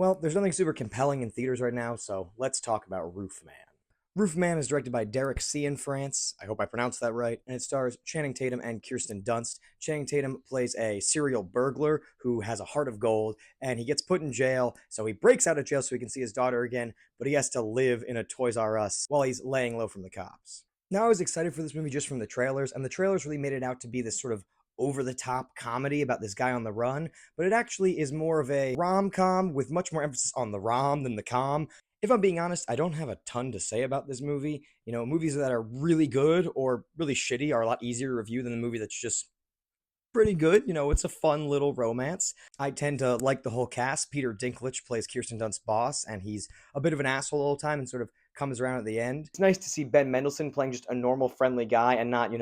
Well, there's nothing super compelling in theaters right now, so let's talk about RoofMan. RoofMan is directed by Derek Cianfrance. I hope I pronounced that right. And it stars Channing Tatum and Kirsten Dunst. Channing Tatum plays a serial burglar who has a heart of gold, and he gets put in jail. So he breaks out of jail so he can see his daughter again, but he has to live in a Toys R Us while he's laying low from the cops. Now, I was excited for this movie just from the trailers, and the trailers really made it out to be this sort of over the top comedy about this guy on the run, but it actually is more of a rom com with much more emphasis on the rom than the com. If I'm being honest, I don't have a ton to say about this movie. You know, movies that are really good or really shitty are a lot easier to review than a movie that's just pretty good. You know, it's a fun little romance. I tend to like the whole cast. Peter Dinklage plays Kirsten Dunst's boss, and he's a bit of an asshole all the time and sort of comes around at the end. It's nice to see Ben Mendelsohn playing just a normal, friendly guy and not,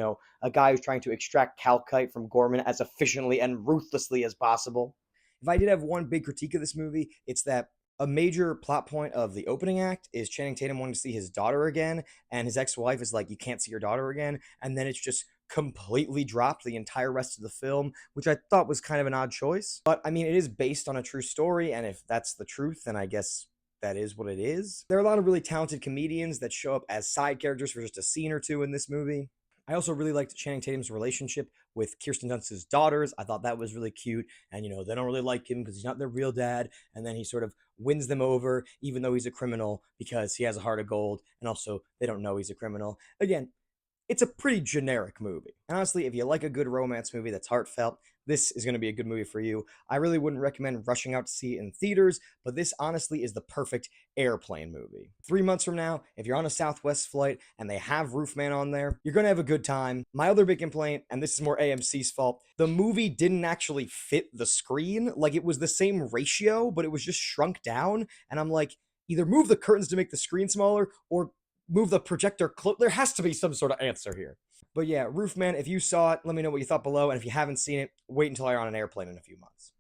a guy who's trying to extract calcite from Gorman as efficiently and ruthlessly as possible. If I did have one big critique of this movie, it's that a major plot point of the opening act is Channing Tatum wanting to see his daughter again, and his ex-wife is like, "You can't see your daughter again," and then it's just completely dropped the entire rest of the film, which I thought was kind of an odd choice. But I mean, it is based on a true story, and if that's the truth, then I guess that is what it is. There are a lot of really talented comedians that show up as side characters for just a scene or two in this movie. I also really liked Channing Tatum's relationship with Kirsten Dunst's daughters. I thought that was really cute. And, they don't really like him because he's not their real dad. And then he sort of wins them over, even though he's a criminal, because he has a heart of gold. And also, they don't know he's a criminal. Again, it's a pretty generic movie. And honestly, if you like a good romance movie that's heartfelt, this is going to be a good movie for you. I really wouldn't recommend rushing out to see it in theaters, but this honestly is the perfect airplane movie. 3 months from now, if you're on a Southwest flight and they have Roofman on there, you're going to have a good time. My other big complaint, and this is more AMC's fault, the movie didn't actually fit the screen. Like, it was the same ratio, but it was just shrunk down. And I'm like, either move the curtains to make the screen smaller or move the projector close. There has to be some sort of answer here. But yeah, Roofman, if you saw it, let me know what you thought below. And if you haven't seen it, wait until you're on an airplane in a few months.